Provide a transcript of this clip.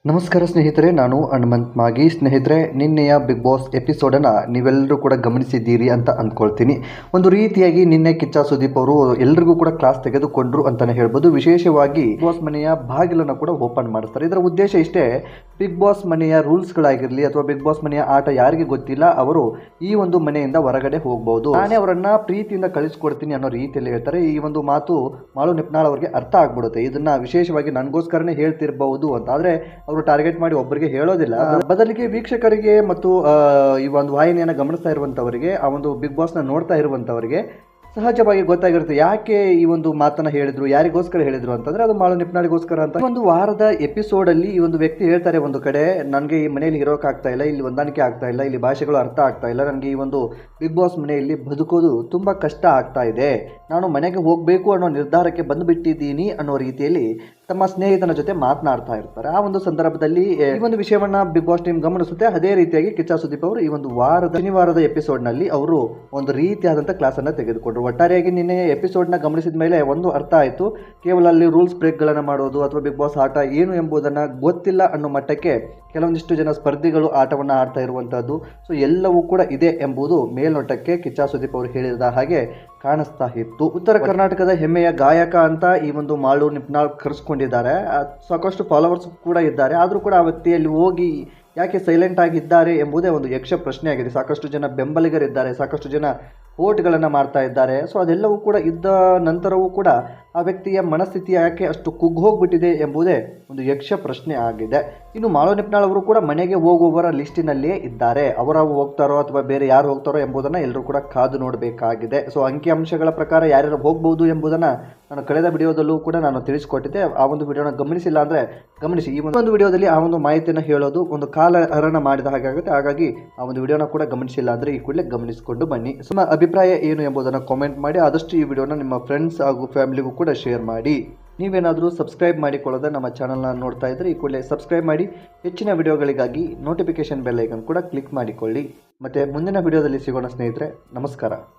ನಮಸ್ಕಾರ ಸ್ನೇಹಿತರೆ, ನಾನು ಹನುಮಂತ್ ಮಾಗಿ. ಸ್ನೇಹಿತರೆ, ನಿನ್ನೆಯ ಬಿಗ್ ಬಾಸ್ ಎಪಿಸೋಡನ್ನು ನೀವೆಲ್ಲರೂ ಕೂಡ ಗಮನಿಸಿದ್ದೀರಿ ಅಂತ ಅಂದ್ಕೊಳ್ತೀನಿ. ಒಂದು ರೀತಿಯಾಗಿ ನಿನ್ನೆ ಕಿಚ್ಚ ಸುದೀಪ್ ಅವರು ಎಲ್ರಿಗೂ ಕೂಡ ಕ್ಲಾಸ್ ತೆಗೆದುಕೊಂಡ್ರು ಅಂತಲೇ ಹೇಳ್ಬೋದು. ವಿಶೇಷವಾಗಿ ಬಿಗ್ ಬಾಸ್ ಮನೆಯ ಬಾಗಿಲನ್ನು ಕೂಡ ಓಪನ್ ಮಾಡ್ತಾರೆ. ಇದರ ಉದ್ದೇಶ ಇಷ್ಟೇ, ಬಿಗ್ ಬಾಸ್ ಮನೆಯ ರೂಲ್ಸ್ಗಳಾಗಿರಲಿ ಅಥವಾ ಬಿಗ್ ಬಾಸ್ ಮನೆಯ ಆಟ ಯಾರಿಗೆ ಗೊತ್ತಿಲ್ಲ ಅವರು ಈ ಒಂದು ಮನೆಯಿಂದ ಹೊರಗಡೆ ಹೋಗ್ಬೋದು, ನಾನೇ ಅವರನ್ನ ಪ್ರೀತಿಯಿಂದ ಕಳಿಸ್ಕೊಡ್ತೀನಿ ಅನ್ನೋ ರೀತಿಯಲ್ಲಿ ಹೇಳ್ತಾರೆ. ಈ ಒಂದು ಮಾತು ಮಾಳು ನಿಪ್ನಾಳ್ ಅವರಿಗೆ ಅರ್ಥ ಆಗ್ಬಿಡುತ್ತೆ. ಇದನ್ನ ವಿಶೇಷವಾಗಿ ನನಗೋಸ್ಕರನೇ ಹೇಳ್ತಿರ್ಬಹುದು ಅಂತ. ಆದರೆ ಅವರು ಟಾರ್ಗೆಟ್ ಮಾಡಿ ಒಬ್ಬರಿಗೆ ಹೇಳೋದಿಲ್ಲ, ಬದಲಿಗೆ ವೀಕ್ಷಕರಿಗೆ ಮತ್ತು ಈ ಒಂದು ವಾಹಿನಿಯನ್ನು ಗಮನಿಸ್ತಾ ಇರುವಂಥವರಿಗೆ, ಆ ಒಂದು ಬಿಗ್ ಬಾಸ್ನ ನೋಡ್ತಾ ಇರುವಂಥವರಿಗೆ ಸಹಜವಾಗಿ ಗೊತ್ತಾಗಿರುತ್ತೆ ಯಾಕೆ ಈ ಒಂದು ಮಾತನ್ನ ಹೇಳಿದ್ರು, ಯಾರಿಗೋಸ್ಕರ ಹೇಳಿದ್ರು ಅಂತಂದ್ರೆ ಅದು ಮಾಳು ನಿಪ್ನಾಳಿಗೋಸ್ಕರ ಅಂತ. ಒಂದು ವಾರದ ಎಪಿಸೋಡ್ ಅಲ್ಲಿ ಈ ಒಂದು ವ್ಯಕ್ತಿ ಹೇಳ್ತಾರೆ, ಒಂದು ಕಡೆ ನನಗೆ ಈ ಮನೆಯಲ್ಲಿ ಇರೋಕೆ ಆಗ್ತಾ ಇಲ್ಲ, ಇಲ್ಲಿ ಹೊಂದಾಣಿಕೆ ಆಗ್ತಾ ಇಲ್ಲ, ಇಲ್ಲಿ ಭಾಷೆಗಳು ಅರ್ಥ ಆಗ್ತಾ ಇಲ್ಲ, ನನಗೆ ಈ ಒಂದು ಬಿಗ್ ಬಾಸ್ ಮನೆಯಲ್ಲಿ ಬದುಕೋದು ತುಂಬಾ ಕಷ್ಟ ಆಗ್ತಾ ಇದೆ, ನಾನು ಮನೆಗೆ ಹೋಗಬೇಕು ಅನ್ನೋ ನಿರ್ಧಾರಕ್ಕೆ ಬಂದುಬಿಟ್ಟಿದ್ದೀನಿ ಅನ್ನೋ ರೀತಿಯಲ್ಲಿ ತಮ್ಮ ಸ್ನೇಹಿತನ ಜೊತೆ ಮಾತನಾಡ್ತಾ ಇರ್ತಾರೆ. ಆ ಒಂದು ಸಂದರ್ಭದಲ್ಲಿ ಈ ಒಂದು ವಿಷಯವನ್ನ ಬಿಗ್ ಬಾಸ್ ಟೀಮ್ ಗಮನಿಸುತ್ತೆ. ಅದೇ ರೀತಿಯಾಗಿ ಕಿಚ್ಚ ಸುದೀಪ್ ಅವರು ಈ ಒಂದು ಶನಿವಾರದ ಎಪಿಸೋಡ್ ನಲ್ಲಿ ಅವರು ಒಂದು ರೀತಿಯಾದಂತಹ ಕ್ಲಾಸ್ ಅನ್ನ ತೆಗೆದುಕೊಂಡ್ರು. ಒಟ್ಟಾರೆಯಾಗಿ ನಿನ್ನೆ ಎಪಿಸೋಡ್ ನ ಗಮನಿಸಿದ ಮೇಲೆ ಒಂದು ಅರ್ಥ ಆಯ್ತು, ಕೇವಲ ಅಲ್ಲಿ ರೂಲ್ಸ್ ಬ್ರೇಕ್ ಗಳನ್ನ ಮಾಡೋದು ಅಥವಾ ಬಿಗ್ ಬಾಸ್ ಆಟ ಏನು ಎಂಬುದನ್ನ ಗೊತ್ತಿಲ್ಲ ಅನ್ನೋ ಮಟ್ಟಕ್ಕೆ ಕೆಲವೊಂದಿಷ್ಟು ಜನ ಸ್ಪರ್ಧಿಗಳು ಆಟವನ್ನ ಆಡ್ತಾ ಇರುವಂತಹದ್ದು. ಸೊ ಎಲ್ಲವೂ ಕೂಡ ಇದೆ ಎಂಬುದು ಮೇಲ್ನೋಟಕ್ಕೆ ಕಿಚ್ಚ ಸುದೀಪ್ ಅವರು ಹೇಳಿದ ಹಾಗೆ ಕಾಣಿಸ್ತಾ ಇತ್ತು. ಉತ್ತರ ಕರ್ನಾಟಕದ ಹೆಮ್ಮೆಯ ಗಾಯಕ ಅಂತ ಈ ಒಂದು ಮಾಳು ನಿಪ್ನಾಳ್ ಕರೆಸ್ಕೊಂಡಿದ್ದಾರೆ. ಸಾಕಷ್ಟು ಫಾಲೋವರ್ಸ್ ಕೂಡ ಇದ್ದಾರೆ. ಆದರೂ ಕೂಡ ಆ ವ್ಯಕ್ತಿಯಲ್ಲಿ ಹೋಗಿ ಯಾಕೆ ಸೈಲೆಂಟ್ ಆಗಿದ್ದಾರೆ ಎಂಬುದೇ ಒಂದು ಯಕ್ಷ ಪ್ರಶ್ನೆ ಆಗಿದೆ. ಸಾಕಷ್ಟು ಜನ ಬೆಂಬಲಿಗರಿದ್ದಾರೆ, ಸಾಕಷ್ಟು ಜನ ವೋಟ್ಗಳನ್ನು ಮಾಡ್ತಾ ಇದ್ದಾರೆ. ಸೊ ಅದೆಲ್ಲವೂ ಕೂಡ ಇದ್ದ ನಂತರವೂ ಕೂಡ ಆ ವ್ಯಕ್ತಿಯ ಮನಸ್ಥಿತಿ ಯಾಕೆ ಅಷ್ಟು ಕುಗ್ಗೋಗ್ಬಿಟ್ಟಿದೆ ಎಂಬುದೇ ಒಂದು ಯಕ್ಷ ಪ್ರಶ್ನೆ ಆಗಿದೆ. ಇನ್ನು ಮಾಳು ನಿಪ್ನಾಳ್ ಅವರು ಕೂಡ ಮನೆಗೆ ಹೋಗುವವರ ಲಿಸ್ಟಿನಲ್ಲಿಯೇ ಇದ್ದಾರೆ. ಅವರ ಹೋಗ್ತಾರೋ ಅಥವಾ ಬೇರೆ ಯಾರು ಹೋಗ್ತಾರೋ ಎಂಬುದನ್ನು ಎಲ್ಲರೂ ಕೂಡ ಕಾದು ನೋಡಬೇಕಾಗಿದೆ. ಸೊ ಅಂಕಿಅಂಶಗಳ ಪ್ರಕಾರ ಯಾರ್ಯಾರು ಹೋಗ್ಬೋದು ಎಂಬುದನ್ನು ನಾನು ಕಳೆದ ವಿಡಿಯೋದಲ್ಲೂ ಕೂಡ ನಾನು ತಿಳಿಸ್ಕೊಟ್ಟಿದ್ದೆ. ಆ ಒಂದು ವಿಡಿಯೋನ ಗಮನಿಸಿಲ್ಲ ಅಂದರೆ ಗಮನಿಸಿ. ಈ ಒಂದು ವಿಡಿಯೋದಲ್ಲಿ ಆ ಒಂದು ಮಾಹಿತಿಯನ್ನು ಹೇಳೋದು ಒಂದು ಕಾಲಹರಣ ಮಾಡಿದ ಹಾಗೆ ಆಗುತ್ತೆ. ಹಾಗಾಗಿ ಆ ಒಂದು ವಿಡಿಯೋನ ಕೂಡ ಗಮನಿಸಿಲ್ಲ ಅಂದರೆ ಈ ಕೂಡಲೇ ಗಮನಿಸಿಕೊಂಡು ಬನ್ನಿ. ನಿಮ್ಮ ಅಭಿಪ್ರಾಯ ಏನು ಎಂಬುದನ್ನು ಕಾಮೆಂಟ್ ಮಾಡಿ. ಆದಷ್ಟು ಈ ವಿಡಿಯೋನ ನಿಮ್ಮ ಫ್ರೆಂಡ್ಸ್ ಹಾಗೂ ಫ್ಯಾಮಿಲಿಗೂ ಕೂಡ ಶೇರ್ ಮಾಡಿ. ನೀವೇನಾದರೂ ಸಬ್ಸ್ಕ್ರೈಬ್ ಮಾಡಿಕೊಳ್ಳೋದ ನಮ್ಮ ಚಾನಲ್ನ ನೋಡ್ತಾ ಇದ್ದರೆ ಈ ಕೂಡಲೇ ಸಬ್ಸ್ಕ್ರೈಬ್ ಮಾಡಿ. ಹೆಚ್ಚಿನ ವಿಡಿಯೋಗಳಿಗಾಗಿ ನೋಟಿಫಿಕೇಶನ್ ಬೆಲ್ ಐಕನ್ ಕೂಡ ಕ್ಲಿಕ್ ಮಾಡಿಕೊಳ್ಳಿ. ಮತ್ತು ಮುಂದಿನ ವಿಡಿಯೋದಲ್ಲಿ ಸಿಗೋಣ ಸ್ನೇಹಿತರೆ. ನಮಸ್ಕಾರ.